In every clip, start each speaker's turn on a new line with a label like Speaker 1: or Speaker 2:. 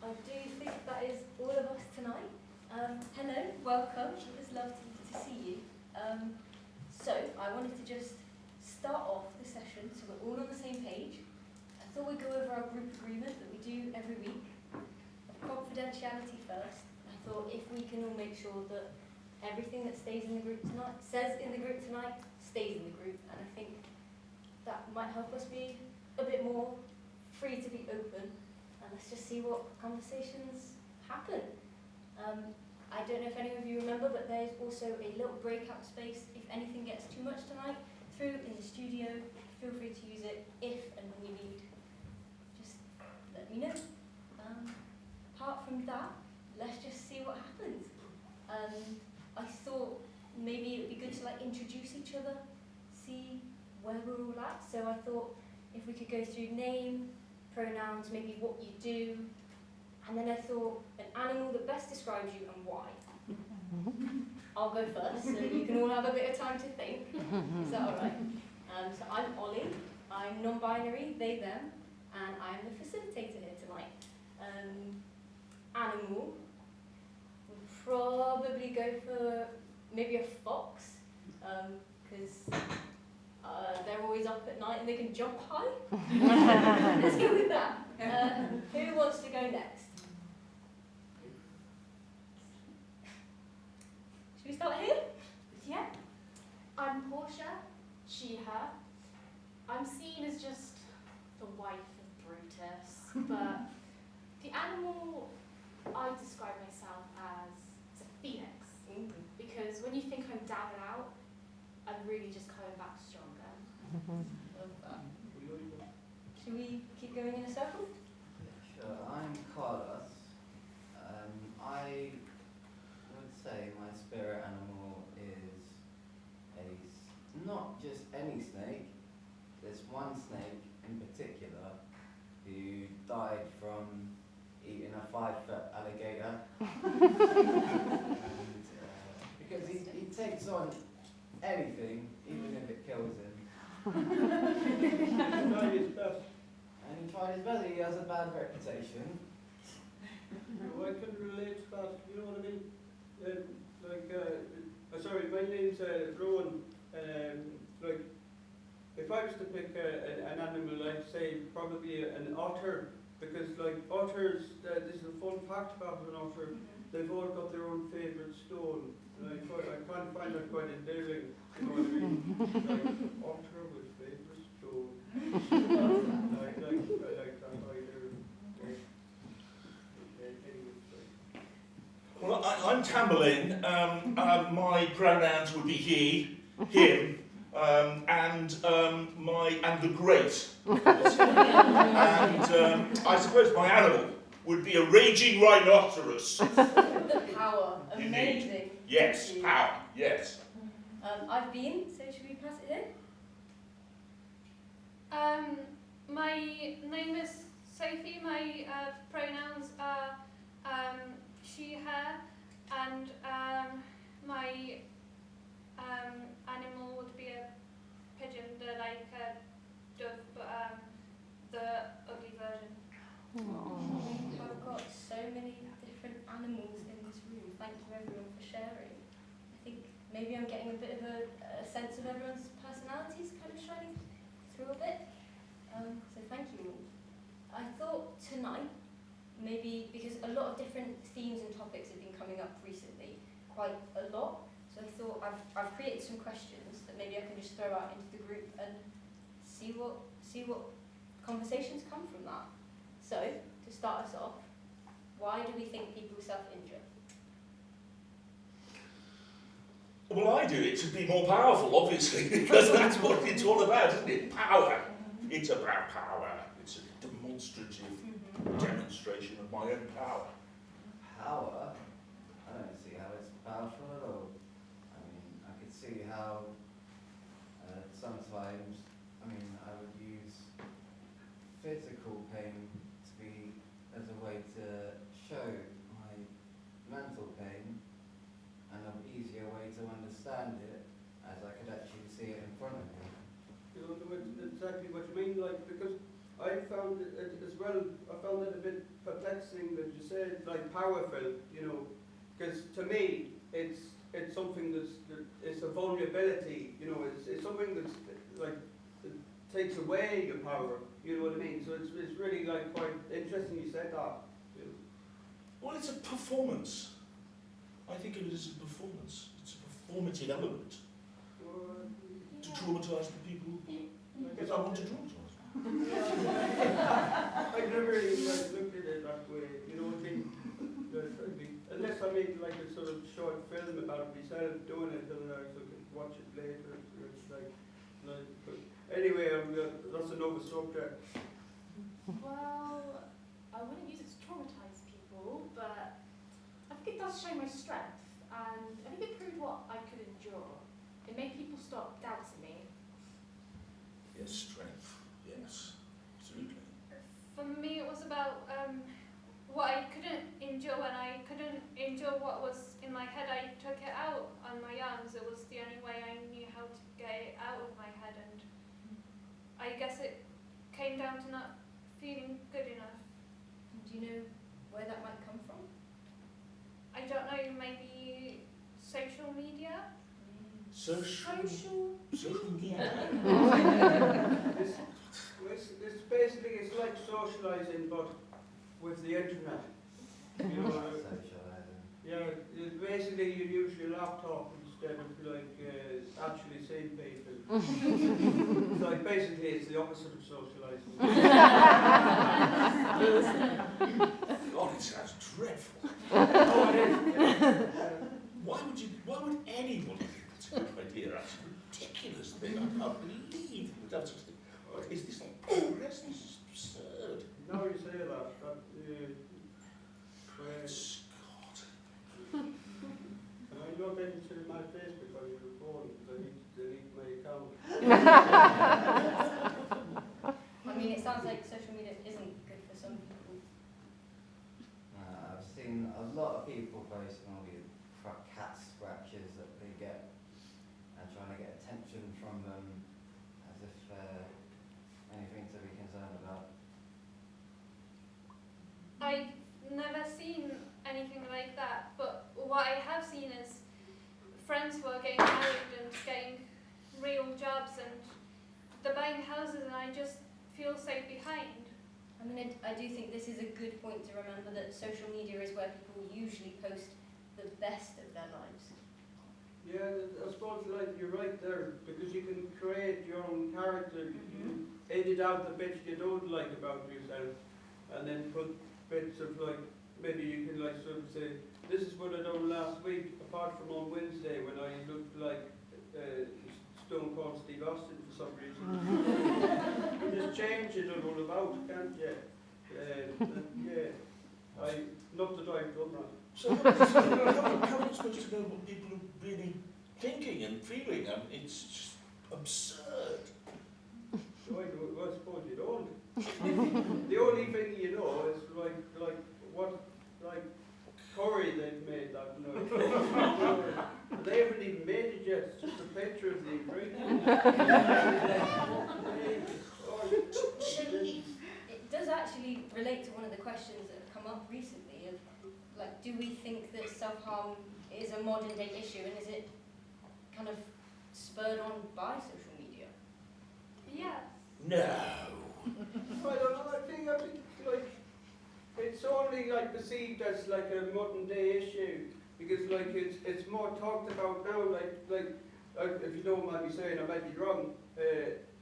Speaker 1: I do think that is all of us tonight. Hello, welcome. It's lovely to see you. So I wanted to just start off the session so we're all on the same page. I thought we'd go over our group agreement that we do every week. Confidentiality first. I thought if we can all make sure that everything that stays in the group tonight, says in the group tonight, stays in the group, and I think that might help us be a bit more free to be open. And let's just see what conversations happen. I don't know if any of you remember, but there's also a little breakout space. If anything gets too much tonight, through in the studio, feel free to use it if and when you need. Just let me know. Apart from that, let's just see what happens. I thought maybe it would be good to introduce each other, see where we're all at. So I thought if we could go through name, pronouns, maybe what you do, and then I thought an animal that best describes you and why. I'll go first, so you can all have a bit of time to think. Is that all right? So I'm Ollie, I'm non-binary, they, them, and I'm the facilitator here tonight. Animal, we'll probably go for maybe a fox, because they're always up at night and they can jump high. Let's go with that. Who wants to go next? Should we start here?
Speaker 2: Yeah. I'm Portia, she, her. I'm seen as just the wife of Brutus, but the animal I describe myself as a phoenix. Because when you think I'm down and out, I'm really just coming back stronger.
Speaker 1: Love that. Should we keep going in a circle?
Speaker 3: Sure, I'm Carlos. I would say my spirit animal is not just any snake. There's one snake in particular who died from eating a 5-foot alligator. Because he takes on anything, even if it kills him.
Speaker 4: He tried his best.
Speaker 3: And he tried his best. He has a bad reputation.
Speaker 4: I can relate to that, you know what I mean? Sorry, my name's Rowan. If I was to pick an animal, I'd say probably an otter, because otters, this is a fun fact about an otter, they've all got their own favourite stone. And I kind of find that quite endearing, you know what I mean? Otter with favourite stone. I like that idea.
Speaker 5: Well, I'm Tamberlin. My pronouns would be he, him. and the great. Of course. And I suppose my animal would be a raging rhinoceros.
Speaker 1: The power,
Speaker 5: Indeed.
Speaker 1: amazing.
Speaker 5: Yes,
Speaker 1: Thank you.
Speaker 5: power, yes.
Speaker 1: I've been, so should we pass it in?
Speaker 2: My name is Sophie. My pronouns are she, her, and my animal would be a pigeon, like a dove, but the ugly version.
Speaker 1: I've got so many different animals in this room. Thank you everyone for sharing. I think maybe I'm getting a bit of a sense of everyone's personalities kind of shining through a bit. So thank you all. I thought tonight, maybe because a lot of different themes and topics have been coming up recently, quite a lot. So I thought I've created some questions that maybe I can just throw out into the group and see what conversations come from that. So, to start us off, why do we think people self-injure?
Speaker 5: Well, I do it to be more powerful, obviously, because that's what it's all about, isn't it? Power. It's about power. It's a demonstrative demonstration of my own power.
Speaker 3: Power? I don't see how it's powerful at all. I mean, I could see how sometimes, I would use physical pain to be as a way to show my mental pain, and an easier way to understand it, as I could actually see it in front of me.
Speaker 4: You know, exactly what you mean, like, because I found it as well, I found it a bit perplexing that you said, like, powerful, you know, because to me, it's something it's a vulnerability, you know, it's something that's, like, it takes away your power, you know what I mean? So it's really, like, quite interesting you said that. You know.
Speaker 5: Well, it's a performance. I think of it as a performance. It's a performative element to traumatise the people that I want to traumatise.
Speaker 4: I never really like, looked at it that way, you know what I mean? Unless I made like a sort of short film about myself doing it, and I could watch it later. It's like but anyway, that's another subject.
Speaker 2: Well, I wouldn't use it to traumatise people, but I think it does show my strength, and I think it proved what I could endure. It made people stop doubting me.
Speaker 5: Yes, strength. Yes, absolutely.
Speaker 2: For me, it was about what I couldn't endure. When I couldn't endure what was in my head, I took it out on my arms. It was the only way I knew how to get it out of my head, and I guess it came down to not feeling good enough.
Speaker 1: Do you know where that might come from?
Speaker 2: I don't know, maybe social media?
Speaker 5: Social media.
Speaker 4: It's basically, it's like socialising, but with the internet. You know,
Speaker 3: Socialising.
Speaker 4: yeah, basically you use your laptop instead of like actually seeing people. So like basically it's the opposite of socialising.
Speaker 5: God, it sounds dreadful.
Speaker 4: Oh, it is.
Speaker 5: Why would anybody think that's a good idea? That's a ridiculous thing. I can't believe we would have such a thing. What is this progress? This is absurd.
Speaker 4: Now you say that
Speaker 5: Scott.
Speaker 4: I'm not able to my Facebook on your phone because I need to delete my account.
Speaker 1: I mean, it sounds like social media isn't good for some people.
Speaker 3: I've seen a lot of people posting all these cat scratches that they get and trying to get attention from them as if anything to be concerned about.
Speaker 2: I've never seen anything like that, but what I have seen is friends who are getting married and getting real jobs, and they're buying houses, and I just feel so behind.
Speaker 1: I mean, I do think this is a good point to remember that social media is where people usually post the best of their lives.
Speaker 4: Yeah, I suppose like you're right there because you can create your own character. You edit out the bits you don't like about yourself, and then put bits of like maybe you can like sort of say this is what I done last week. Apart from on Wednesday when I looked like Stone Cold Steve Austin for some reason. You can just change it all about, can't you? Not that I've done that.
Speaker 5: So how are you supposed to know what people are really thinking and feeling? I mean, it's just absurd.
Speaker 4: So I suppose you don't. The only thing you know is like what curry they've made that night. They haven't even made it yet. It's just a picture of the ingredient.
Speaker 1: It does actually relate to one of the questions that have come up recently of, like, do we think that self-harm is a modern day issue, and is it kind of spurred on by social media?
Speaker 2: Yes.
Speaker 5: No.
Speaker 4: I don't know. I think like it's only like perceived as like a modern day issue because like it's more talked about now. Like if you don't mind me saying, I might be wrong,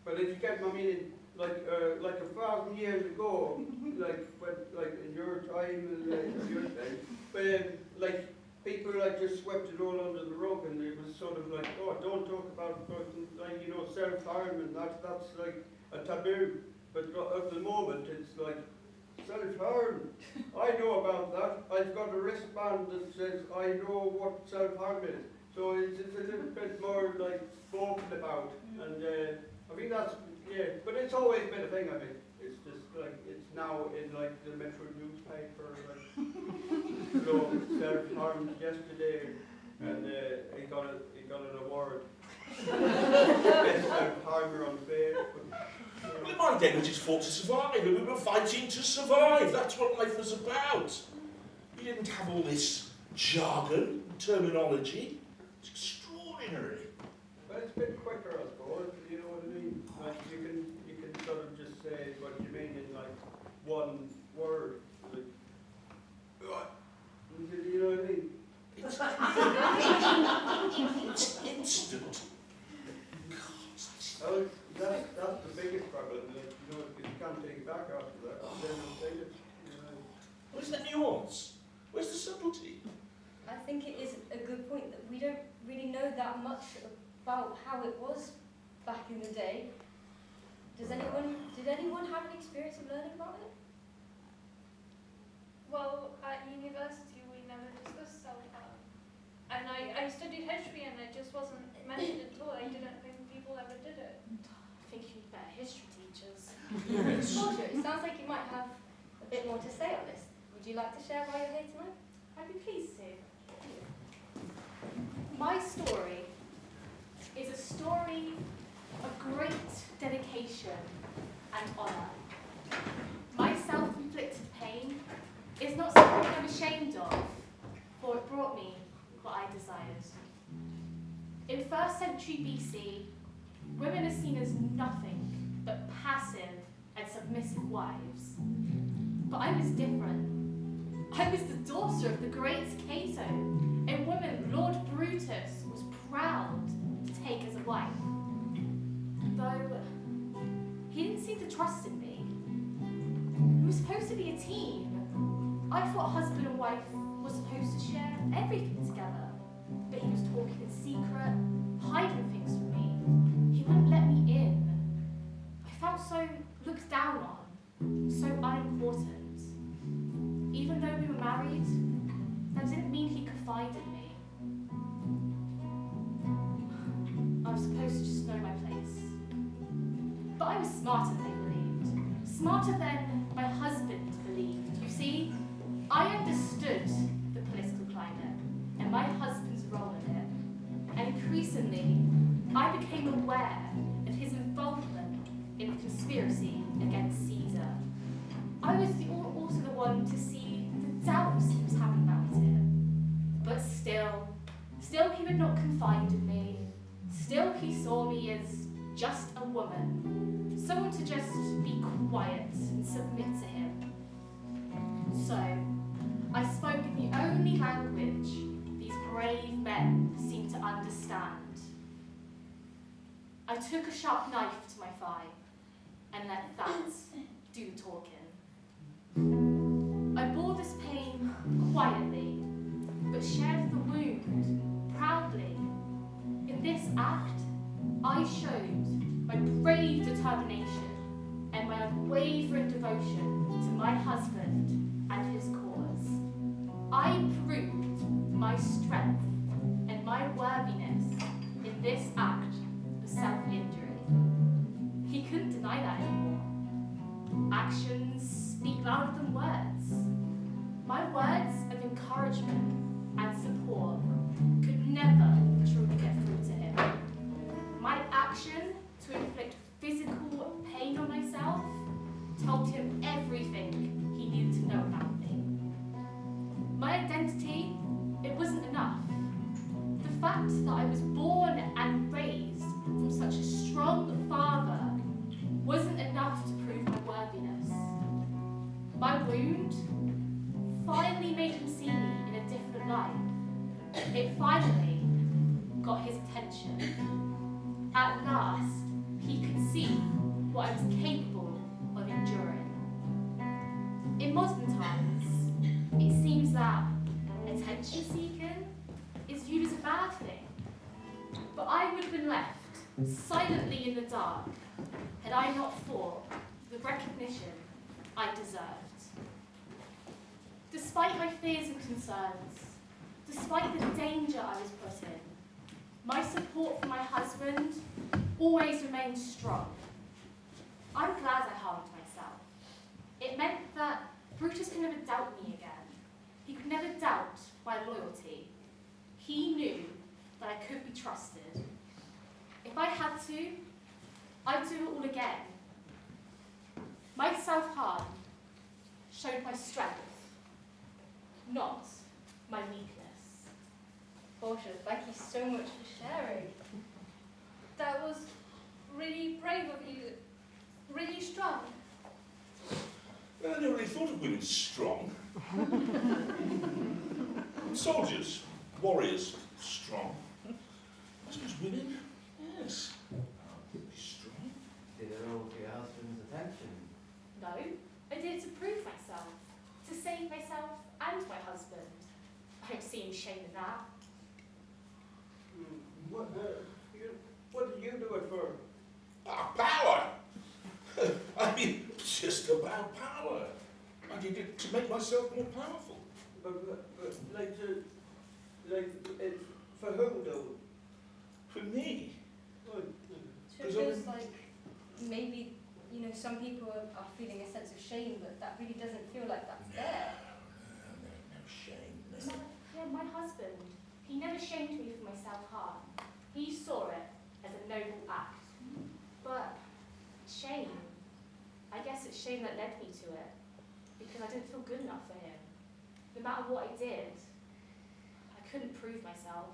Speaker 4: but if you get my meaning, like 1,000 years ago, like when like in your time, like people like just swept it all under the rug, and it was sort of like, oh, don't talk about like self-harm, and that's like a taboo. But at the moment, it's like self-harm. I know about that. I've got a wristband that says I know what self-harm is. So it's a little bit more like spoken about, and I think that's But it's always been a thing. I mean, it's just like it's now in like the Metro newspaper. Like, self-harmed yesterday, and he got an award. Best self-harmer on Facebook.
Speaker 5: Well, in my day, we just fought to survive, and we were fighting to survive. That's what life was about. We didn't have all this jargon, terminology. It's extraordinary.
Speaker 4: But it's a bit quicker, I suppose. You know what I mean? Like you can sort of just say what you mean in like one word. Like, you know what I mean?
Speaker 5: It's instant.
Speaker 4: Oh, that's the biggest problem. Like, you know, you can't take it back after that. Then you'll say it. You know.
Speaker 5: Where's the nuance? Where's the subtlety?
Speaker 1: I think it is a good point that we don't really know that much about how it was back in the day. Did anyone have an experience of learning about it?
Speaker 2: Well, at university we never discussed self-harm. And I studied history and it just wasn't mentioned at all. I didn't think people ever did it. I think you need better history teachers.
Speaker 5: Yes.
Speaker 1: Roger, it sounds like you might have a bit more to say on this. Would you like to share why you're here tonight?
Speaker 2: I'd be pleased to. My story is a story of great dedication and honour. My self-inflicted pain is not something I'm ashamed of, for it brought me what I desired. In 1st century BC, women are seen as nothing but passive and submissive wives. But I was different. I was the daughter of the great Cato, a woman Lord Brutus was proud to take as a wife. Though he didn't seem to trust in me. We were supposed to be a team. I thought husband and wife were supposed to share everything together. But he was talking in secret, hiding things from me. He wouldn't let me in. I felt so looked down on, so unimportant. Even though we were married, that didn't mean he confided in me. I was supposed to just know my place. But I was smarter than I believed. Smarter than my husband believed. You see, I understood the political climate and my husband's role in it. And increasingly, I became aware of his involvement in the conspiracy against Caesar. I was also the one to see the doubts he was having about it. But still he would not confide in me. Still he saw me as just a woman, someone to just be quiet and submit to him. So, I spoke in the only language these brave men seemed to understand. I took a sharp knife to my thigh and let that do the talking. I bore this pain quietly, but shared the wound proudly. In this act, I showed my brave determination and my unwavering devotion to my husband and his cause. I proved my strength and my worthiness in this act of self-injury. He couldn't deny that anymore. Actions speak louder than words. My words of encouragement and support could never truly get through to him. My action to inflict physical pain on myself told him everything he needed to know about me. My identity, it wasn't enough. The fact that I was born and raised from such a strong father wasn't enough to prove my worthiness. My wound finally made him see me in a different light. It finally got his attention. At last, he could see what I was capable of enduring. In modern times, it seems that attention seeking is viewed as a bad thing. But I would have been left silently in the dark had I not fought for the recognition I deserved. Despite my fears and concerns, despite the danger I was put in, my support for my husband always remained strong. I'm glad I harmed myself. It meant that Brutus could never doubt me again. He could never doubt my loyalty. He knew that I could be trusted. If I had to, I'd do it all again. My self-harm showed my strength, not my weakness.
Speaker 1: Portia, thank you so much for sharing.
Speaker 6: That was really brave of you, really strong.
Speaker 5: Well, I never really thought of women strong. Soldiers, warriors, strong. I suppose women, yes, be strong.
Speaker 3: Did it all for your husband's attention?
Speaker 2: No, I did it to prove myself, to save myself and my husband. I don't see any shame in that.
Speaker 4: What did you do it for?
Speaker 5: Power! I mean, just about power. I did it to make myself more powerful.
Speaker 4: But for whom though?
Speaker 5: For me.
Speaker 4: What?
Speaker 1: So it feels like maybe, some people are feeling a sense of shame, but that really doesn't feel like that's there.
Speaker 5: No shame. No.
Speaker 2: My husband, he never shamed me for my self-harm. He saw it as a noble act. But shame, I guess it's shame that led me to it, because I didn't feel good enough for him. No matter what I did, I couldn't prove myself.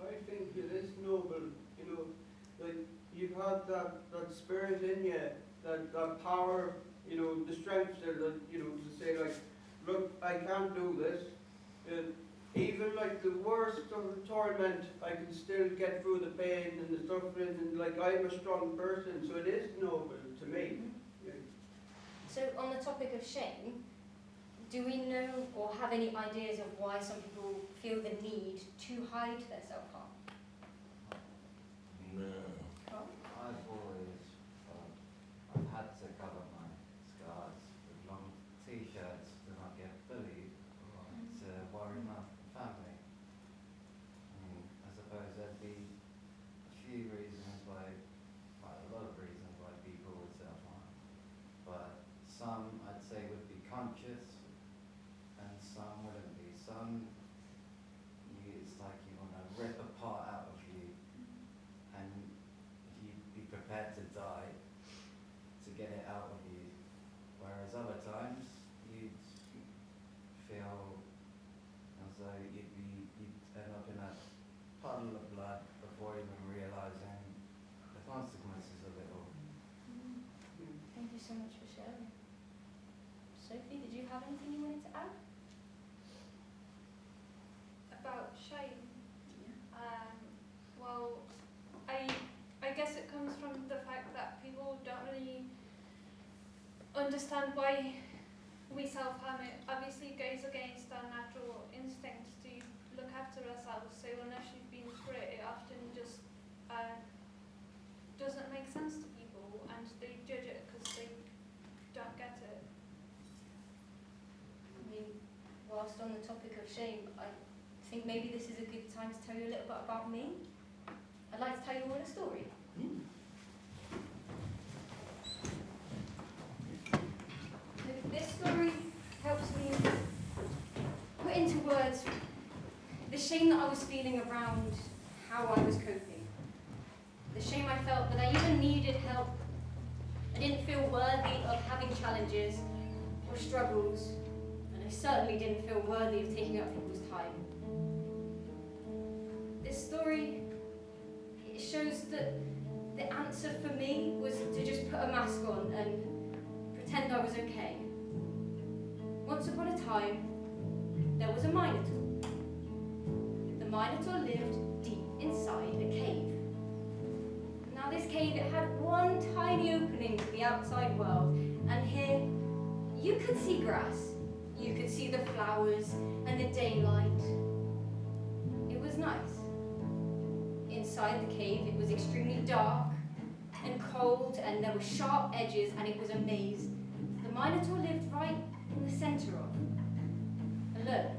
Speaker 4: I think it is noble, like you've had that spirit in you, that power, the strength there, to say like, look, I can't do this. Even like the worst of torment, I can still get through the pain and the suffering, and like I'm a strong person, so it is noble to me. Yeah.
Speaker 1: So on the topic of shame, do we know or have any ideas of why some people feel the need to hide their self-harm?
Speaker 5: No.
Speaker 3: I've always, I've had to cover my scars with long t-shirts to not get bullied or to worry my family. I suppose there'd be a few reasons why, well, a lot of reasons why people would self-harm. But some, I'd say, would be conscious and some wouldn't be. Some, it's like you want to rip a part out of you and you'd be prepared to die to get it out of you. Whereas other times, you'd feel as though you'd end up in a puddle of blood before even realising the consequences of it all.
Speaker 1: Thank you so much for sharing. Sophie, did you have anything you wanted to add?
Speaker 6: About shame. Well, I guess it comes from the fact that people don't really understand why we self-harm. It obviously goes against our natural instinct to look after ourselves, so unless you've been through it, it often just
Speaker 1: whilst on the topic of shame, I think maybe this is a good time to tell you a little bit about me. I'd like to tell you all a story. This story helps me put into words the shame that I was feeling around how I was coping. The shame I felt that I even needed help. I didn't feel worthy of having challenges or struggles, and I certainly didn't feel worthy of taking up people's time. This story, it shows that the answer for me was to just put a mask on and pretend I was okay. Once upon a time, there was a Minotaur. The Minotaur lived deep inside a cave. Now this cave, it had one tiny opening to the outside world, and here you could see grass, you could see the flowers and the daylight. It was nice. Inside the cave, it was extremely dark and cold, and there were sharp edges, and it was a maze. The Minotaur lived right in the centre of, alone.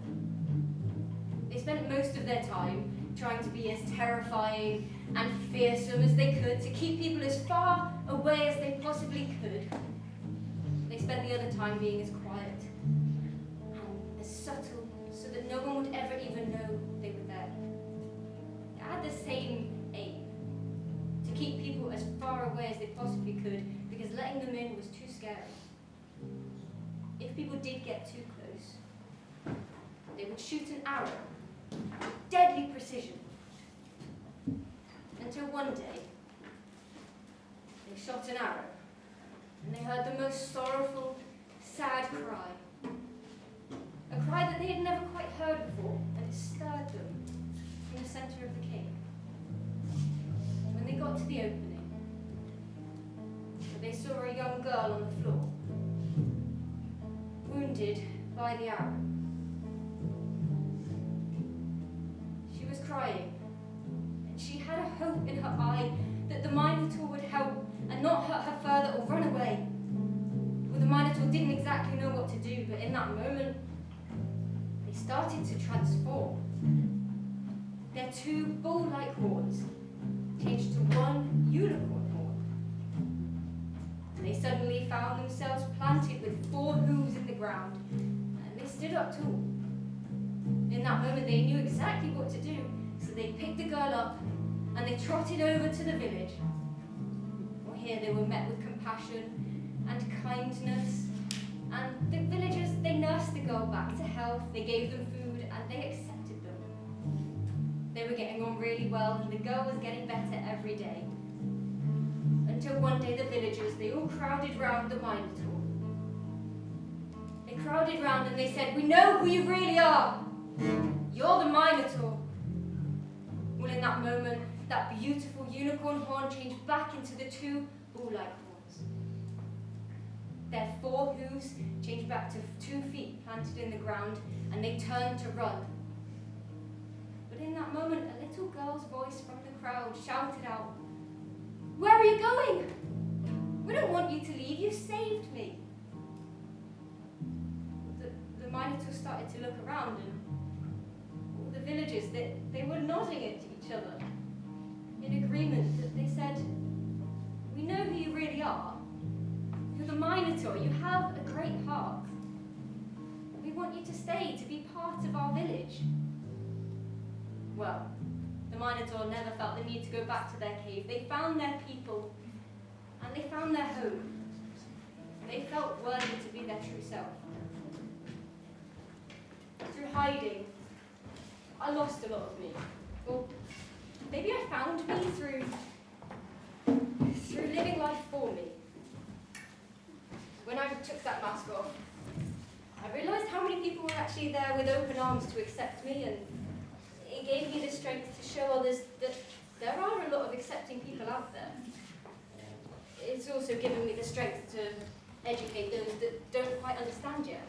Speaker 1: They spent most of their time trying to be as terrifying and fearsome as they could to keep people as far away as they possibly could. They spent the other time being as quiet and as subtle so that no one would ever even know they were there. They had the same aim, to keep people as far away as they possibly could, because letting them in was too scary. If people did get too close, they would shoot an arrow with deadly precision. Until one day, they shot an arrow, and they heard the most sorrowful, sad cry. A cry that they had never quite heard before, and it stirred them from the centre of the cave. When they got to the opening, they saw a young girl on the floor, wounded by the arrow. She was crying, and she had a hope in her eye that the Minotaur would help and not hurt her further or run away. Well, the Minotaur didn't exactly know what to do, but in that moment, they started to transform. Their two bull-like horns changed to one unicorn horn. They suddenly found themselves planted with 4 hooves in the ground, and they stood up tall. In that moment, they knew exactly what to do, so they picked the girl up and they trotted over to the village. Well, here they were met with compassion and kindness, and the villagers, they nursed the girl back to health, they gave them food, and they accepted them. They were getting on really well, and the girl was getting better every day. Until one day the villagers, they all crowded round the Minotaur. They crowded round and they said, "We know who you really are. You're the Minotaur." Well, in that moment, that beautiful unicorn horn changed back into the 2 bull-like horns. Their 4 hooves changed back to 2 feet planted in the ground, and they turned to run. But in that moment, a little girl's voice from the crowd shouted out, "Where are you going? We don't want you to leave, you saved me." The Minotaur started to look around, and all the villagers, they were nodding at each other in agreement. That they said, "We know who you really are. You're the Minotaur, you have a great heart. We want you to stay, to be part of our village." Well, the Minotaur never felt the need to go back to their cave. They found their people, and they found their home. They felt worthy to be their true self. Through hiding, I lost a lot of me. Well, maybe I found me through living life for me. When I took that mask off, I realised how many people were actually there with open arms to accept me, and it gave me the strength to show others that there are a lot of accepting people out there. It's also given me the strength to educate those that don't quite understand yet.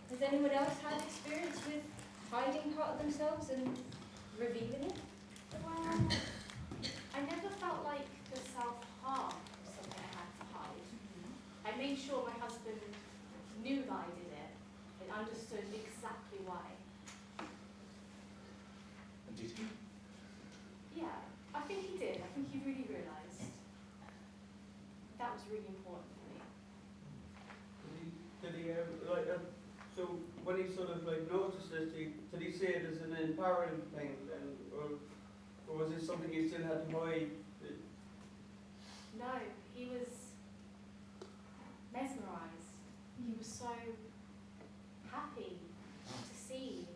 Speaker 1: Has anyone else had experience with hiding part of themselves and revealing it?
Speaker 2: Well, I never felt like the self-harm was something I had to hide. I made sure my husband knew that I did it. understood exactly why.
Speaker 5: And did he?
Speaker 2: Yeah, I think he did. I think he really realised that was really important for me.
Speaker 4: Did he so when he sort of like noticed this, did he say it as an empowering thing then, or was it something you still had to hide?
Speaker 2: No, he was mesmerised. He was so happy to see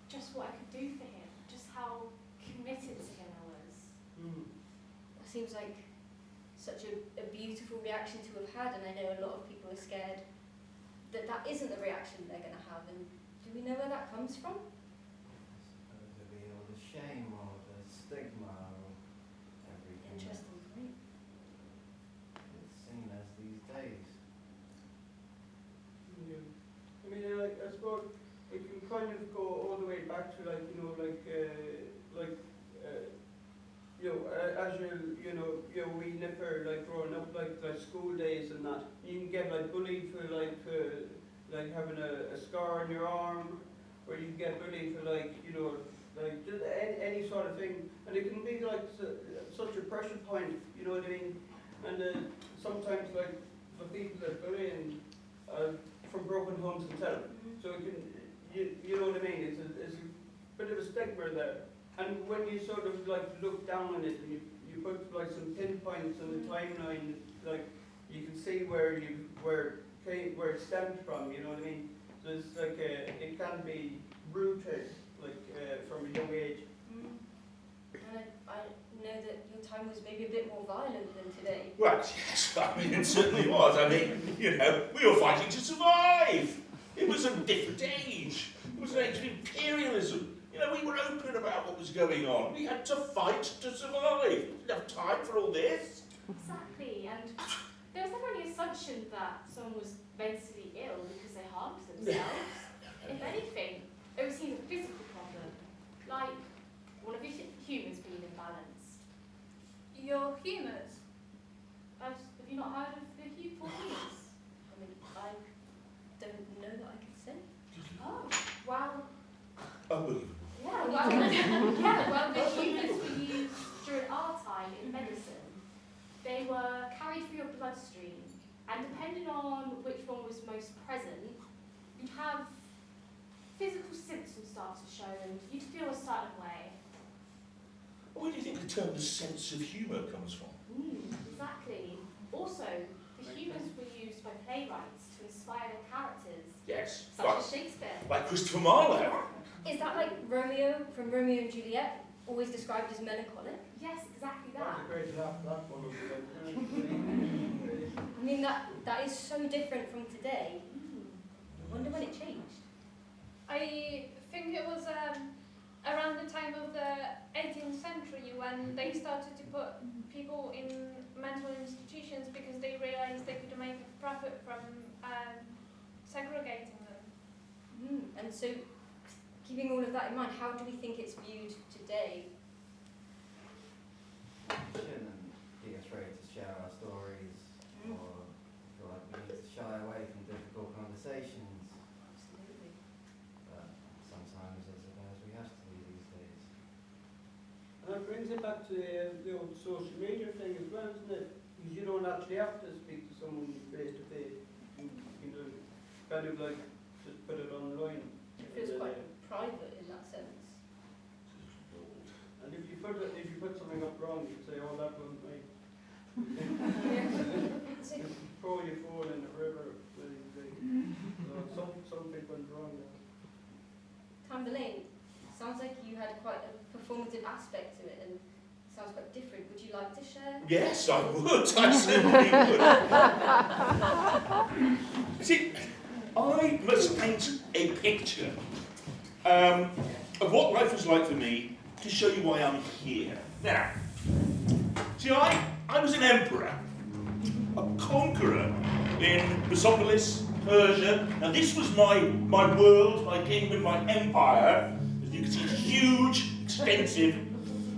Speaker 2: just what I could do for him, just how committed to him I was.
Speaker 1: That seems like such a beautiful reaction to have had, and I know a lot of people are scared that that isn't the reaction they're going to have. And do we know where that comes from?
Speaker 3: Supposed to be all the shame or the stigma or everything
Speaker 1: Interesting point.
Speaker 3: it's seen as these days.
Speaker 4: Yeah. I mean, I suppose it can kind of go all the way back to like, you know, as you wee nipper, like growing up, like school days and that, you can get like bullied for like having a scar on your arm, or you can get bullied for like, you know, like just any sort of thing, and it can be like such a pressure point, you know what I mean? And sometimes like the people that bullying from broken homes themselves, so it can, you know what I mean? It's a bit of a stigma there. And when you sort of like look down on it and you put like some pinpoints on the timeline, like you can see where it stemmed from, you know what I mean? So it's like it can be rooted like from a young age.
Speaker 1: And I know that your time was maybe a bit more violent than today.
Speaker 5: Well, yes, I mean, it certainly was. I mean, you know, we were fighting to survive. It was a different age. It was an age of imperialism. You know, we were open about what was going on. We had to fight to survive. We didn't have time for all this.
Speaker 2: Exactly, and there was never any assumption that someone was mentally ill because they harmed themselves. If anything, it was seen as a physical problem, like one of your humours being imbalanced.
Speaker 6: Your humours?
Speaker 2: Have you not heard of the four humours?
Speaker 1: I mean, I don't know that I can say.
Speaker 2: Oh, well,
Speaker 5: Unbelievable.
Speaker 2: well, the humours were used during our time in medicine. They were carried through your bloodstream, and depending on which one was most present, you'd have physical symptoms start to show, and you'd feel a certain way.
Speaker 5: Where do you think the term the sense of humour comes from?
Speaker 2: Exactly. Also, the humours were used by playwrights to inspire their characters,
Speaker 5: Yes.
Speaker 2: such as Shakespeare.
Speaker 5: Like Christopher Marlowe.
Speaker 1: Is that like Romeo from Romeo and Juliet, always described as melancholic?
Speaker 2: Yes, exactly
Speaker 4: That's
Speaker 2: that.
Speaker 4: a great laugh, that one would be like,
Speaker 1: I mean, that is so different from today. I wonder when it changed.
Speaker 6: I think it was around the time of the 18th century when they started to put people in mental institutions because they realised they could make a profit from segregating them.
Speaker 1: And so, keeping all of that in mind, how do we think it's viewed today?
Speaker 3: We shouldn't be afraid to share our stories or feel like we need to shy away from difficult conversations.
Speaker 1: Absolutely.
Speaker 3: But sometimes I suppose we have to these days.
Speaker 4: and that brings it back to the old social media thing as well, isn't it? Because you don't actually have to speak to someone face to face. You know, kind of like just put it online.
Speaker 1: It feels quite private in that sense.
Speaker 4: And if you put something up wrong, you'd say, "Oh, that wasn't right."
Speaker 1: So,
Speaker 4: Throw your phone in the river. So something went wrong there.
Speaker 1: Tamburlaine, sounds like you had quite a performative aspect to it, and sounds quite different. Would you like to share?
Speaker 5: Yes, I would. I certainly would. See, I must paint a picture of what life was like for me to show you why I'm here. Now, see, I was an emperor, a conqueror in Mesopolis, Persia. Now, this was my world, my kingdom, my empire. As you can see, huge, extensive,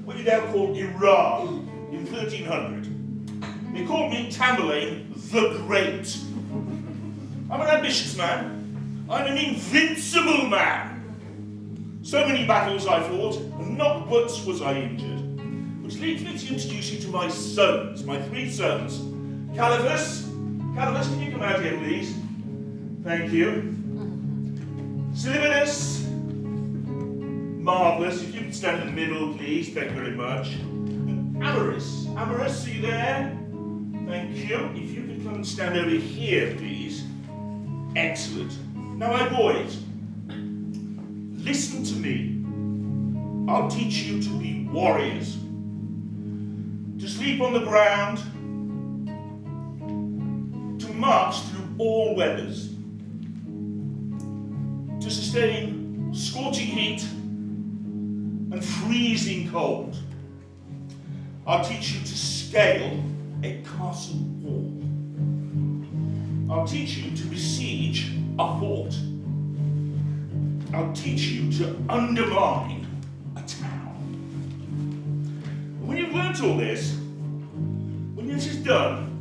Speaker 5: what you now call Iran, in 1300. They called me Tamburlaine the Great. I'm an ambitious man. I'm an invincible man. So many battles I fought, and not once was I injured. Which leads me to introduce you to my sons, my 3 sons. Calathus, can you come out here, please? Thank you. Sylvanus, marvellous. If you could stand in the middle, please. Thank you very much. And Amorous, are you there? Thank you. If you could come and stand over here, please. Excellent. Now, my boys, listen to me. I'll teach you to be warriors. To sleep on the ground. To march through all weathers. To sustain scorching heat and freezing cold. I'll teach you to scale a castle wall. I'll teach you to besiege a fort. I'll teach you to undermine a town. And when you've learnt all this, when this is done,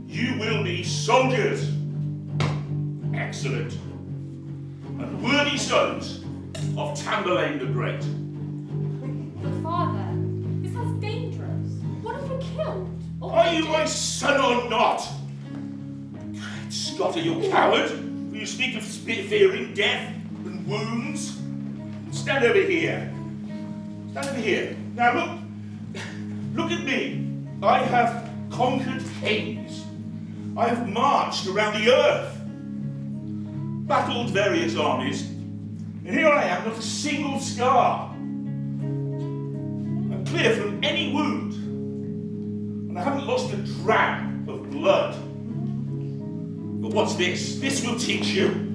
Speaker 5: you will be soldiers. Excellent. And worthy sons of Tamburlaine the Great.
Speaker 2: But father, this sounds dangerous. What if we're killed?
Speaker 5: Are you my son or not? Great Scott, are you a coward? Will you speak of fearing death and wounds? Stand over here. Stand over here. Now look at me. I have conquered kings. I have marched around the earth, battled various armies, and here I am, not a single scar. I'm clear from any wound, and I haven't lost a drop of blood. But what's this? This will teach you.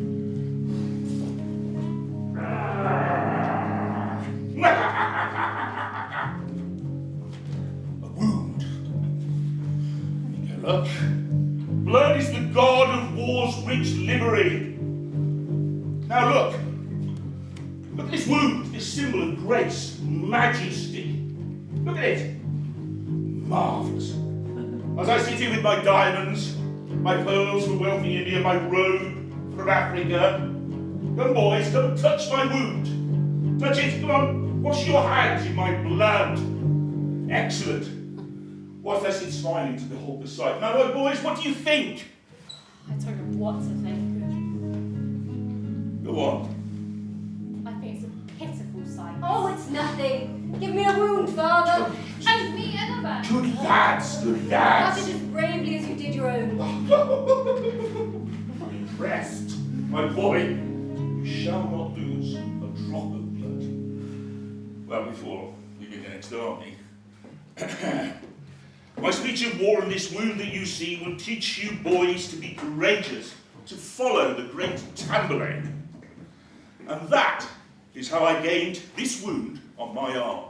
Speaker 5: A wound. Look. Blood is the god of war's rich livery. Now look at this wound, this symbol of grace, majesty. Look at it. Marvellous. As I sit here with my diamonds, my pearls from wealthy India, my robe from Africa. Come boys, come touch my wound. Touch it, come on. Wash your hands in my blood. Excellent. Whilst I sit smiling to behold the sight. Now, my boys, what do you think?
Speaker 2: I don't know what to think.
Speaker 5: Go on.
Speaker 2: I think it's a pitiful sight.
Speaker 1: Oh, it's nothing. Give me a wound, father.
Speaker 6: And me another.
Speaker 5: Good lads, good
Speaker 1: Not
Speaker 5: lads.
Speaker 1: as bravely as you did your own.
Speaker 5: I'm impressed. My boy, you shall not lose a drop of blood. Well, before we begin the next army. My speech of war and this wound that you see will teach you boys to be courageous, to follow the great Tamburlaine. And that is how I gained this wound on my arm.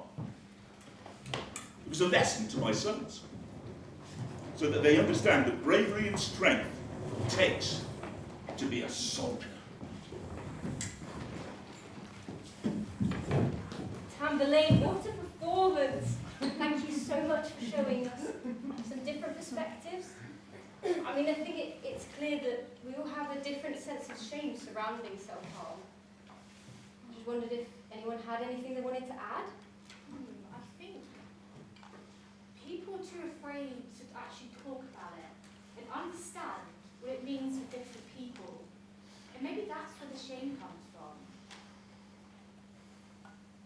Speaker 5: It was a lesson to my sons, so that they understand the bravery and strength it takes to be a soldier.
Speaker 1: Tamburlaine, what a performance. Thank you so much for showing us some different perspectives. I mean, I think it's clear that we all have a different sense of shame surrounding self-harm. I just wondered if anyone had anything they wanted to add?
Speaker 2: I think people are too afraid to actually talk about it and understand what it means for different people. And maybe that's where the shame comes from.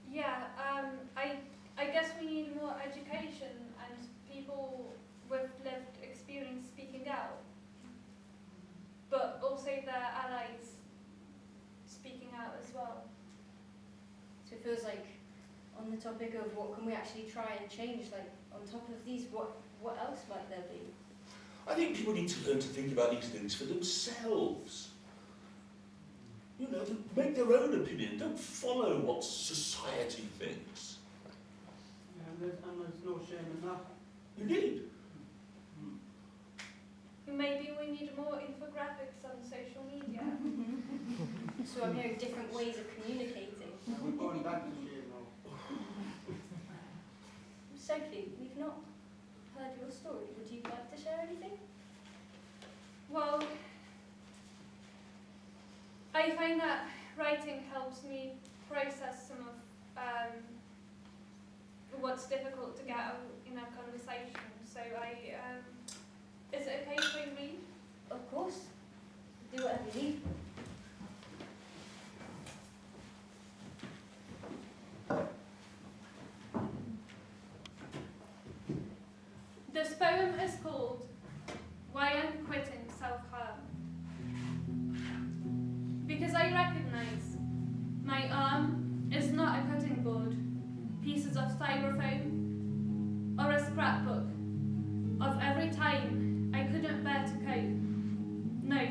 Speaker 6: Yeah, I guess we need more education and people with lived experience speaking out. But also their allies speaking out as well.
Speaker 1: So it feels like on the topic of what can we actually try and change, like on top of these, what else might there be?
Speaker 5: I think people need to learn to think about these things for themselves. You know, to make their own opinion. Don't follow what society thinks.
Speaker 4: Yeah, and there's no shame in that.
Speaker 5: Indeed.
Speaker 6: Maybe we need more infographics on social media.
Speaker 1: So I'm hearing different ways of communicating.
Speaker 4: We're going back to shame now.
Speaker 1: Sophie, we've not heard your story. Would you like to share anything?
Speaker 6: Well, I I find that writing helps me process some of what's difficult to get out in a conversation. So is it okay if I read?
Speaker 1: Of course. Do whatever you need.
Speaker 6: This poem is called Why I'm Quitting Self-Harm. Because I recognize my arm is not a cutting board, pieces of styrofoam, or a scrapbook of every time I couldn't bear to cope. No,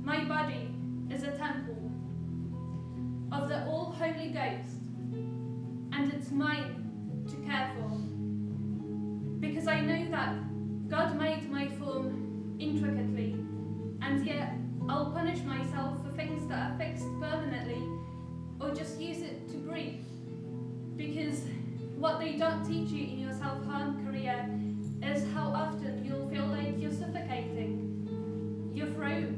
Speaker 6: my body is a temple of the all-holy ghost, and it's mine to care for. Because I know that God made my form intricately, and yet I'll punish myself for things that are fixed permanently, or just use it to breathe. Because what they don't teach you in your self-harm career is how often you'll feel like you're suffocating, your throat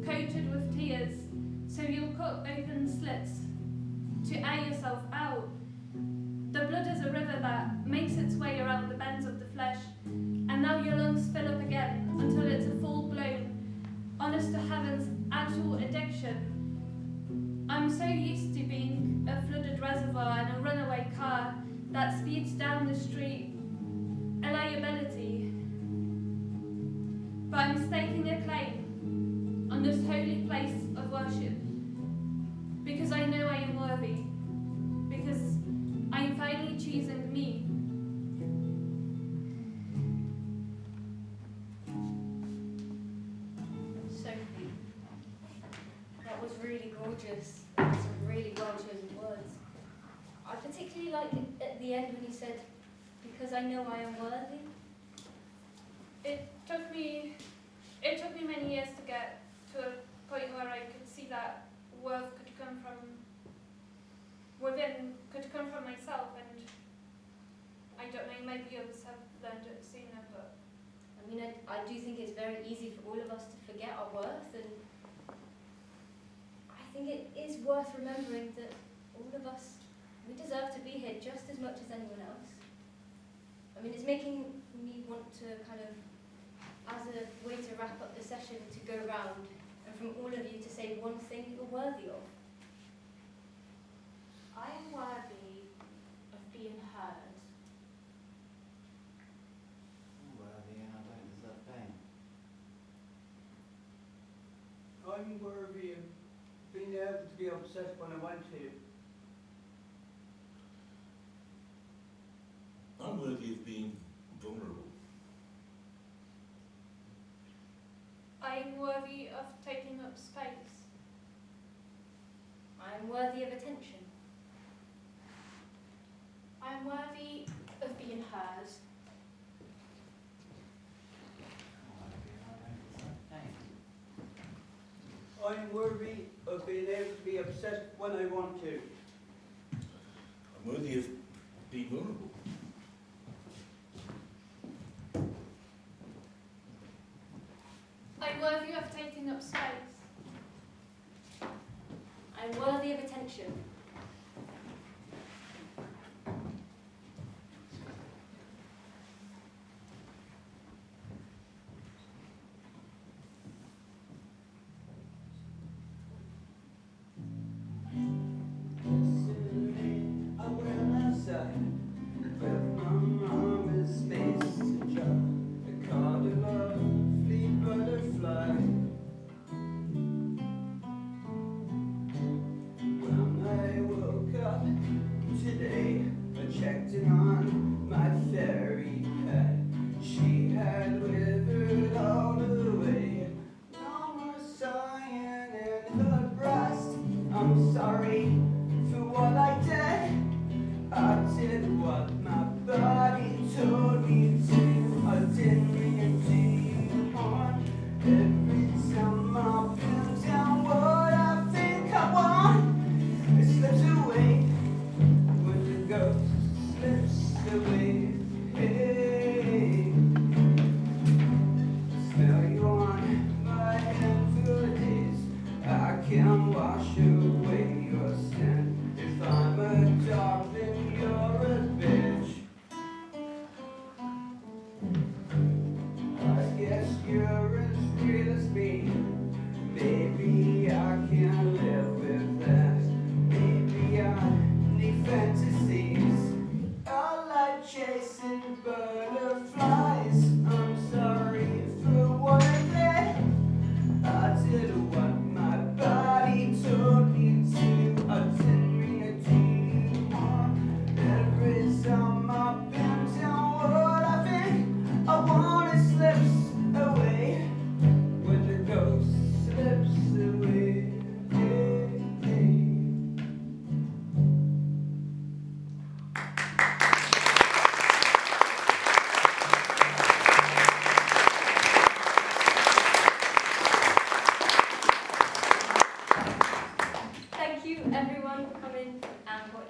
Speaker 6: coated with tears, so you'll cut open slits to air yourself out. The blood is a river that makes its way around the bends of the flesh, and now your lungs fill up again until it's a full-blown, honest to heaven's actual addiction. I'm so used to being a flooded reservoir and a runaway car that speeds down the street, a liability. But I'm staking a claim on this holy place of worship, because I know I am worthy, because I am finally choosing me.
Speaker 1: Sophie, that was really gorgeous. Some really well chosen words. I particularly like it at the end when you said, because I know I am worthy.
Speaker 6: It took me many years to get to a point where I could see that worth could come from within, could come from myself, and I don't know, maybe others have learned it sooner, but
Speaker 1: I mean, I do think it's very easy for all of us to forget our worth, and I think it is worth remembering that all of us, we deserve to be here just as much as anyone else. I mean, it's making me want to kind of, as a way to wrap up the session, to go round and from all of you to say one thing you're worthy of.
Speaker 2: I am worthy of being heard.
Speaker 3: I'm worthy and I don't deserve pain.
Speaker 4: I'm worthy of being able to be upset when I want to.
Speaker 5: I'm worthy of being vulnerable.
Speaker 6: I am worthy of taking up space.
Speaker 1: I am worthy of attention.
Speaker 2: I am worthy of being heard.
Speaker 3: I'm worthy and I don't deserve pain.
Speaker 4: I'm worthy of being able to be upset when I want to.
Speaker 5: I'm worthy of being vulnerable.
Speaker 6: I'm worthy of taking up space.
Speaker 1: I am worthy of attention.
Speaker 4: Yesterday I went outside with my mama's space to draw. I caught a lovely butterfly. When I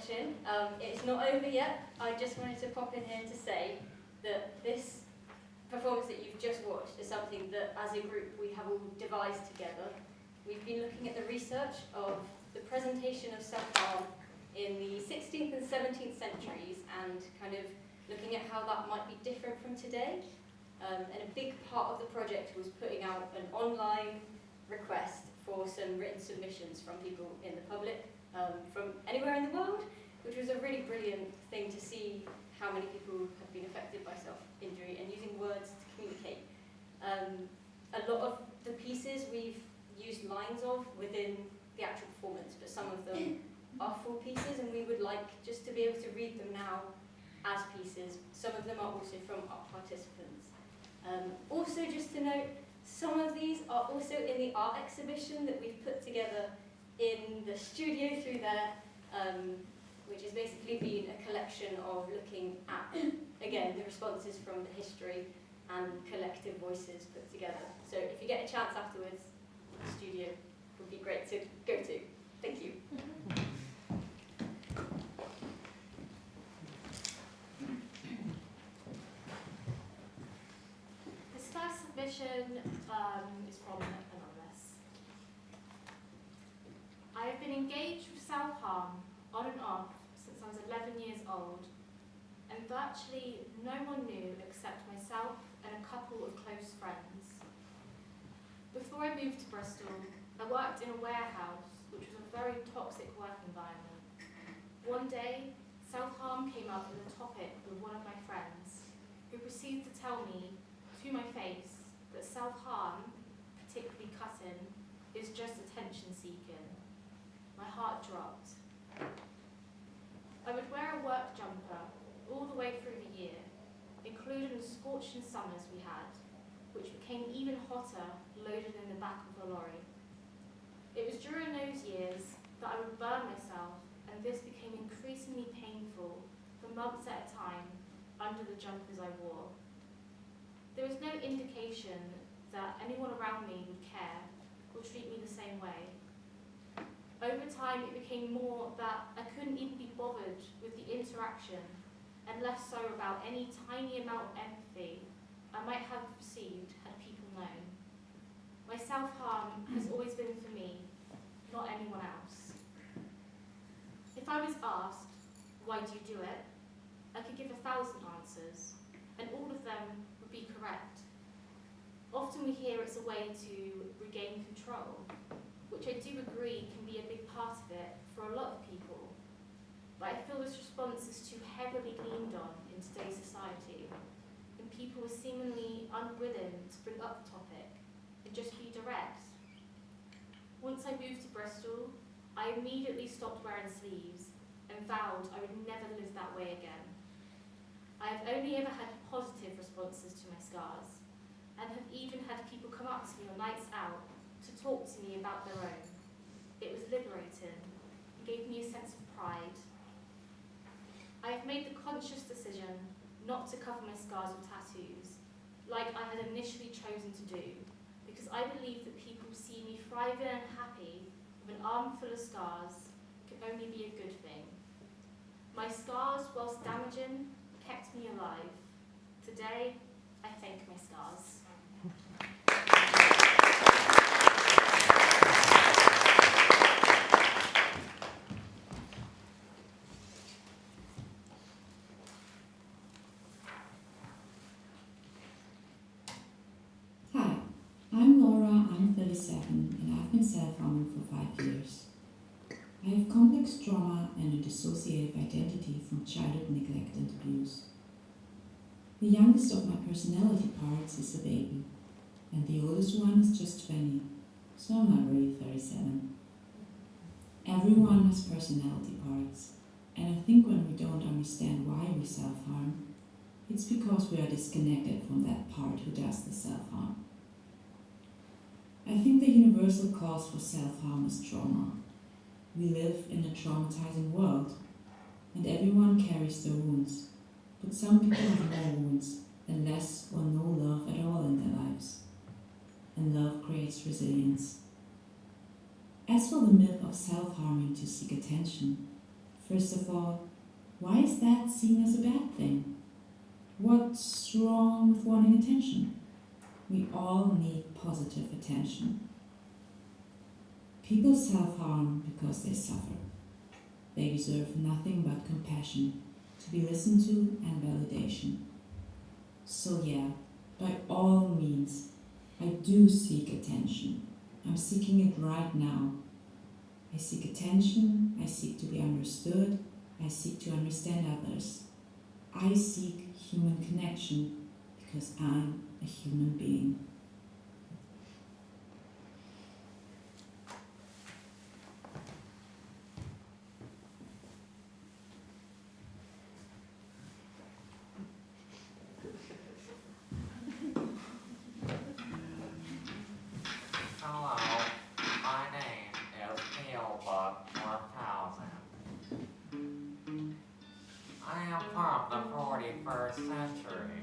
Speaker 1: watching. It's not over yet. I just wanted to pop in here to say that this performance that you've just watched is something that, as a group, we have all devised together. We've been looking at the research of the presentation of self-harm in the 16th and 17th centuries and kind of looking at how that might be different from today. And a big part of the project was putting out an online request for some written submissions from people in the public, from anywhere in the world, which was a really brilliant thing to see how many people have been affected by self-injury and using words to communicate. A lot of the pieces we've used lines of within the actual performance, but some of them are full pieces, and we would like just to be able to read them now as pieces. Some of them are also from our participants. Also, just to note, some of these are also in the art exhibition that we've put together in the studio through there, which has basically been a collection of looking at, again, the responses from the history and collective voices put together. So if you get a chance afterwards, the studio would be great to go to. Thank you.
Speaker 2: This first submission is from Anonymous. I have been engaged with self-harm on and off since I was 11 years old, and virtually no one knew except myself and a couple of close friends. Before I moved to Bristol, I worked in a warehouse, which was a very toxic work environment. One day, self-harm came up as a topic with one of my friends, who proceeded to tell me, to my face, that self-harm, particularly cutting, is just attention-seeking. My heart dropped. I would wear a work jumper all the way through the year, including the scorching summers we had, which became even hotter loaded in the back of the lorry. It was during those years that I would burn myself, and this became increasingly painful for months at a time under the jumpers I wore. There was no indication that anyone around me would care or treat me the same way. Over time, it became more that I couldn't even be bothered with the interaction, and less so about any tiny amount of empathy I might have received had people known. My self-harm has always been for me, not anyone else. If I was asked, why do you do it? I could give 1,000 answers, and all of them would be correct. Often we hear it's a way to regain control, which I do agree can be a big part of it for a lot of people. But I feel this response is too heavily leaned on in today's society, and people are seemingly unwilling to bring up the topic and just be direct. Once I moved to Bristol, I immediately stopped wearing sleeves and vowed I would never live that way again. I have only ever had positive responses to my scars, and have even had people come up to me on nights out to talk to me about their own. It was liberating and gave me a sense of pride. I have made the conscious decision not to cover my scars with tattoos, like I had initially chosen to do, because I believe that people see me thriving and happy with an arm full of scars can only be a good thing. My scars, whilst damaging, kept me alive. Today, I thank my scars.
Speaker 7: Hi, I'm Laura, I'm 37, and I've been self-harming for 5 years. I have complex trauma and a dissociative identity from childhood neglect and abuse. The youngest of my personality parts is a baby, and the oldest one is just 20, so I'm not really 37. Everyone has personality parts, and I think when we don't understand why we self-harm, it's because we are disconnected from that part who does the self-harm. I think the universal cause for self-harm is trauma. We live in a traumatizing world, and everyone carries their wounds, but some people have more wounds and less or no love at all in their lives. And love creates resilience. As for the myth of self-harming to seek attention, First of all, why is that seen as a bad thing? What's wrong with wanting attention? We all need positive attention. People self-harm because they suffer. They deserve nothing but compassion, to be listened to and validation. So yeah, by all means, I do seek attention. I'm seeking it right now. I seek attention, I seek to be understood, I seek to understand others. I seek human connection because I'm a human being.
Speaker 8: Hello, my name is Neilbug 4000. I am from the 41st century.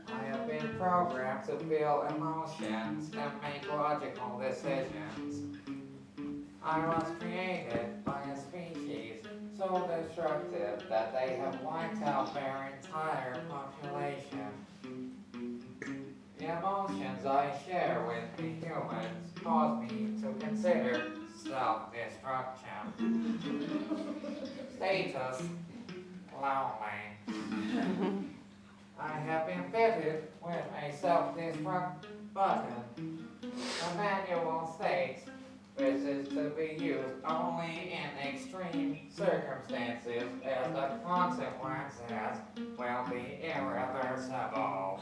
Speaker 8: I have been programmed to feel emotions and make logical decisions. I was created by a species so destructive that they have wiped out their entire population. The emotions I share with the humans cause me to consider self-destruction. Status: lonely. I have been fitted with a self-destruct button. The manual states this is to be used only in extreme circumstances as the consequences will be irreversible.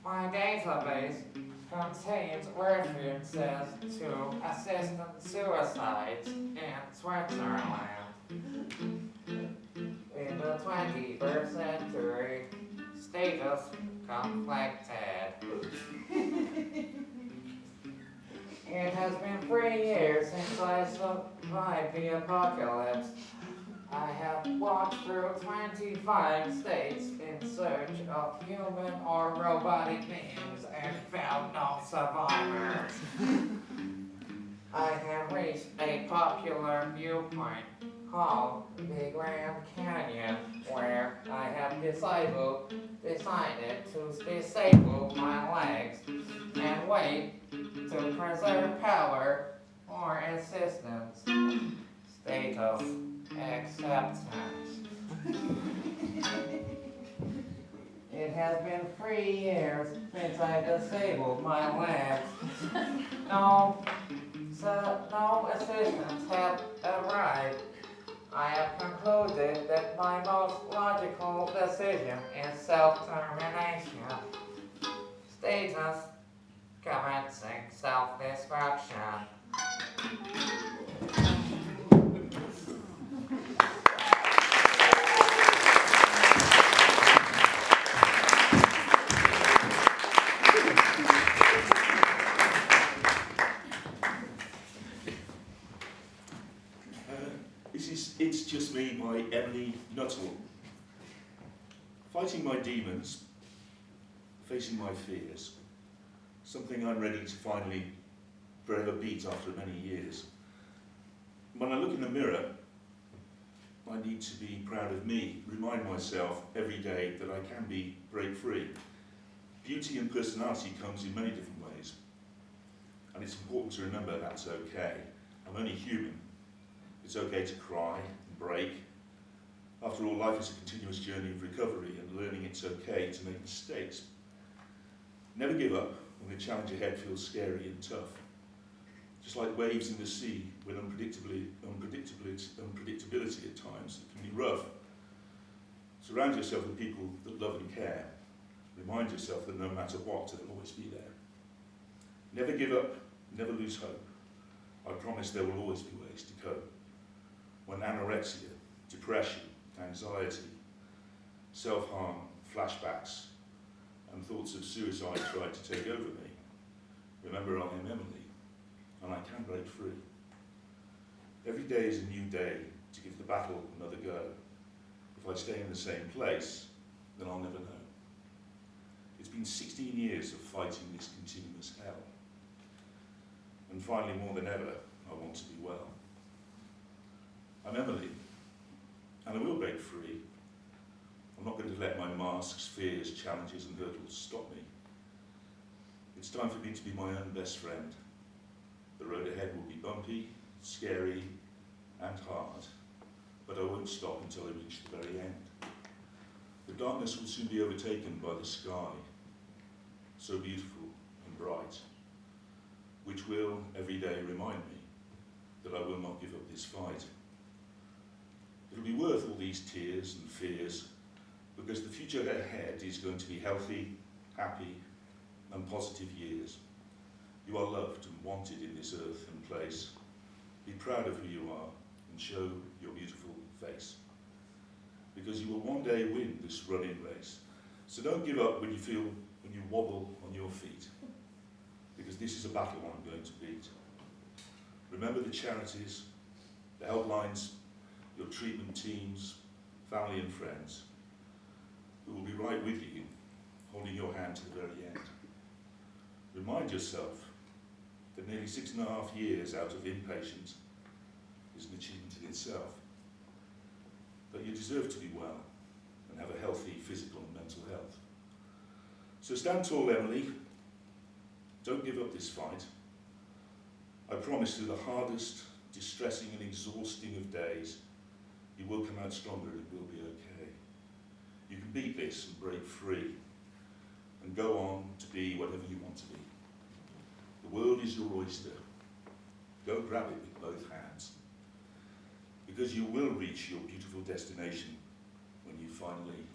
Speaker 8: My database contains references to assisted suicides in Switzerland. In the 21st century, status conflicted. It has been 3 years since I survived the apocalypse. I have walked through 25 states in search of human or robotic beings and found no survivors. I have reached a popular viewpoint called the Grand Canyon, where I have decided to disable my legs and wait to preserve power or assistance. Status: acceptance. It has been 3 years since I disabled my legs. No assistance have arrived. I have concluded that my most logical decision is self-termination. Status: commencing self-destruction.
Speaker 5: It's Just Me by Emily Nuttall. Fighting my demons, facing my fears, something I'm ready to finally forever beat after many years. When I look in the mirror, I need to be proud of me, remind myself every day that I can break free. Beauty and personality comes in many different ways, and it's important to remember that's okay. I'm only human. It's okay to cry and break. After all, life is a continuous journey of recovery and learning it's okay to make mistakes. Never give up when the challenge ahead feels scary and tough. Just like waves in the sea with unpredictability at times, it can be rough. Surround yourself with people that love and care. Remind yourself that no matter what, they'll always be there. Never give up, never lose hope. I promise there will always be ways to cope. When anorexia, depression, anxiety, self-harm, flashbacks, and thoughts of suicide try to take over me, remember I am Emily, and I can break free. Every day is a new day to give the battle another go. If I stay in the same place, then I'll never know. It's been 16 years of fighting this continuous hell. And finally, more than ever, I want to be well. I'm Emily, and I will break free. I'm not going to let my masks, fears, challenges and hurdles stop me. It's time for me to be my own best friend. The road ahead will be bumpy, scary and hard, but I won't stop until I reach the very end. The darkness will soon be overtaken by the sky, so beautiful and bright, which will every day remind me that I will not give up this fight. It'll be worth all these tears and fears, because the future ahead is going to be healthy, happy and positive years. You are loved and wanted in this earth and place. Be proud of who you are and show your beautiful face, because you will one day win this running race. So don't give up when you wobble on your feet, because this is a battle I'm going to beat. Remember the charities, the helplines, your treatment teams, family and friends, who will be right with you, holding your hand to the very end. Remind yourself that nearly 6.5 years out of inpatient is an achievement in itself, but you deserve to be well and have a healthy physical and mental health. So stand tall, Emily. Don't give up this fight. I promise through the hardest, distressing and exhausting of days, you will come out stronger and it will be okay. You can beat this and break free and go on to be whatever you want to be. The world is your oyster. Go grab it with both hands, because you will reach your beautiful destination when you finally